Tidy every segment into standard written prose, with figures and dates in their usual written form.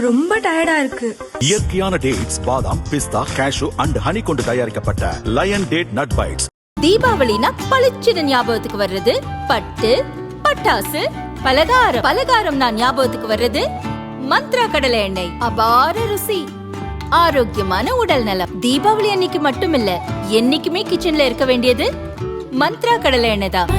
ரொம்ப டயர்டா இருக்கு. இயற்கையான டேட்ஸ், பாதாம், பிஸ்தா, கேஷு அண்ட் ஹனி கொண்டு தயாரிக்கப்பட்ட லயன் டேட் நட் பைட்ஸ். தீபாவளினா பளிச்சுன்னு ஞாபகத்துக்கு வர்றது பட்டு, பட்டாசு, பலகாரம். பலகாரம் நான் ஞாபகத்துக்கு வர்றது மந்த்ரா கடலை எண்ணெய். அபார ருசி, ஆரோக்கியமான உடல் நலம். தீபாவளி அன்னைக்கு மட்டும் இல்ல, என்னைக்குமே கிச்சன்ல இருக்க வேண்டியது மந்த்ரா கடலை எண்ணெய் தான்.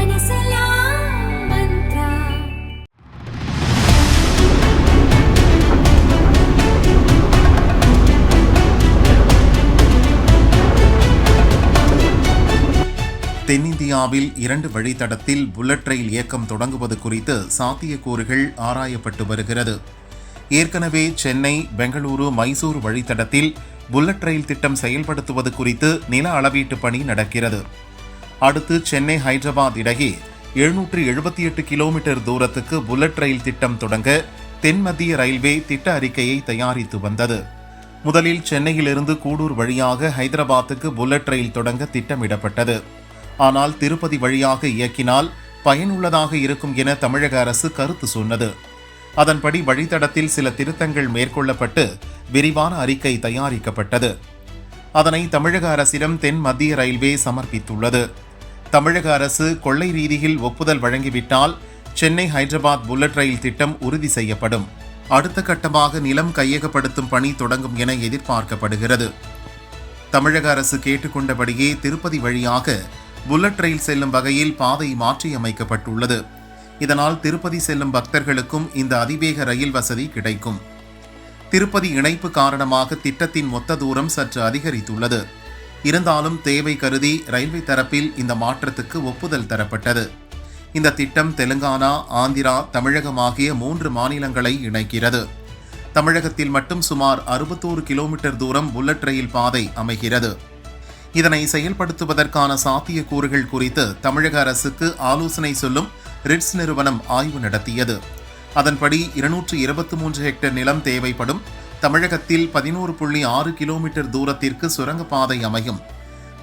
தென்னிந்தியாவில் 2 வழித்தடத்தில் புல்லட் ரயில் இயக்கம் தொடங்குவது குறித்து சாத்தியக்கூறுகள் ஆராயப்பட்டு வருகிறது. ஏற்கனவே சென்னை, பெங்களூரு, மைசூர் வழித்தடத்தில் புல்லட் ரயில் திட்டம் செயல்படுத்துவது குறித்து நில அளவீட்டு பணி நடக்கிறது. அடுத்து சென்னை, ஹைதராபாத் இடையே 778 கிலோமீட்டர் தூரத்துக்கு புல்லட் ரயில் திட்டம் தொடங்க தென் மத்திய ரயில்வே திட்ட அறிக்கையை தயாரித்து வந்தது. முதலில் சென்னையிலிருந்து கூடூர் வழியாக ஹைதராபாத்துக்கு புல்லட் ரயில் தொடங்க திட்டமிடப்பட்டது. ஆனால் திருப்பதி வழியாக இயக்கினால் பயனுள்ளதாக இருக்கும் என தமிழக அரசு கருத்து சொன்னது. அதன்படி வழித்தடத்தில் சில திருத்தங்கள் மேற்கொள்ளப்பட்டு விரிவான அறிக்கை தயாரிக்கப்பட்டது. அதனை தமிழக அரசிடம் தென் மத்திய ரயில்வே சமர்ப்பித்துள்ளது. தமிழக அரசு கொள்ளை ரீதியில் ஒப்புதல் வழங்கிவிட்டால் சென்னை, ஹைதராபாத் புல்லட் ரயில் திட்டம் உறுதி செய்யப்படும். அடுத்த கட்டமாக நிலம் கையகப்படுத்தும் பணி தொடங்கும் என எதிர்பார்க்கப்படுகிறது. தமிழக அரசு கேட்டுக்கொண்டபடியே திருப்பதி வழியாக புல்லட் ரயில் செல்லும் வகையில் பாதை மாற்றியமைக்கப்பட்டுள்ளது. இதனால் திருப்பதி செல்லும் பக்தர்களுக்கும் இந்த அதிவேக ரயில் வசதி கிடைக்கும். திருப்பதி இணைப்பு காரணமாக திட்டத்தின் மொத்த தூரம் சற்று அதிகரித்துள்ளது. இருந்தாலும் தேவை கருதி ரயில்வே தரப்பில் இந்த மாற்றத்துக்கு ஒப்புதல் தரப்பட்டது. இந்த திட்டம் தெலுங்கானா, ஆந்திரா, தமிழகம் ஆகிய 3 மாநிலங்களை இணைக்கிறது. தமிழகத்தில் மட்டும் சுமார் 61 கிலோமீட்டர் தூரம் புல்லட் ரயில் பாதை அமைகிறது. இதனை செயல்படுத்துவதற்கான சாத்தியக்கூறுகள் குறித்து தமிழக அரசுக்கு ஆலோசனை சொல்லும் ரிட்ஸ் நிறுவனம் ஆய்வு நடத்தியது. அதன்படி 223 ஹெக்டேர் நிலம் தேவைப்படும். தமிழகத்தில் 11.6 கிலோமீட்டர் தூரத்திற்கு சுரங்கப்பாதை அமையும்.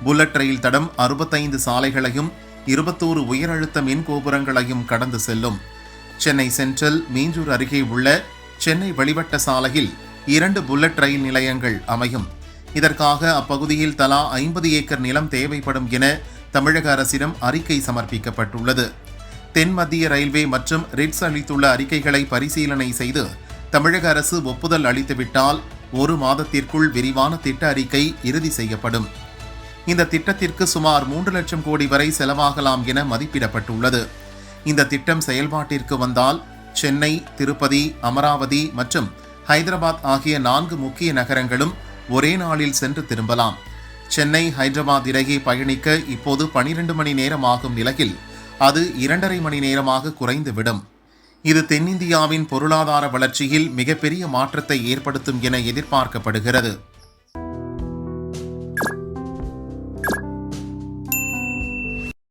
புல்லட் ரயில் தடம் 65 சாலைகளையும் 21 உயரழுத்த மின் கோபுரங்களையும் கடந்து செல்லும். சென்னை சென்ட்ரல், மீஞ்சூர் அருகே உள்ள சென்னை வெளிவட்ட சாலையில் 2 புல்லட் ரயில் நிலையங்கள் அமையும். இதற்காக அப்பகுதியில் தலா 50 ஏக்கர் நிலம் தேவைப்படும் என தமிழக அரசிடம் அறிக்கை சமர்ப்பிக்கப்பட்டுள்ளது. தென் மத்திய ரயில்வே மற்றும் ரிட்ஸ் அளித்துள்ள அறிக்கைகளை பரிசீலனை செய்து தமிழக அரசு ஒப்புதல் அளித்துவிட்டால் 1 மாதத்திற்குள் விரிவான திட்ட அறிக்கை இறுதி செய்யப்படும். இந்த திட்டத்திற்கு சுமார் 3 லட்சம் கோடி வரை செலவாகலாம் என மதிப்பிடப்பட்டுள்ளது. இந்த திட்டம் செயல்பாட்டிற்கு வந்தால் சென்னை, திருப்பதி, அமராவதி மற்றும் ஹைதராபாத் ஆகிய 4 முக்கிய நகரங்களும் ஒரே நாளில் சென்று திரும்பலாம். சென்னை, ஹைதராபாத் இடையே பயணிக்க இப்போது 12 மணி நேரம் ஆகும் நிலையில் அது 2.5 மணி நேரமாக குறைந்துவிடும். இது தென்னிந்தியாவின் பொருளாதார வளர்ச்சியில் மிகப்பெரிய மாற்றத்தை ஏற்படுத்தும் என எதிர்பார்க்கப்படுகிறது.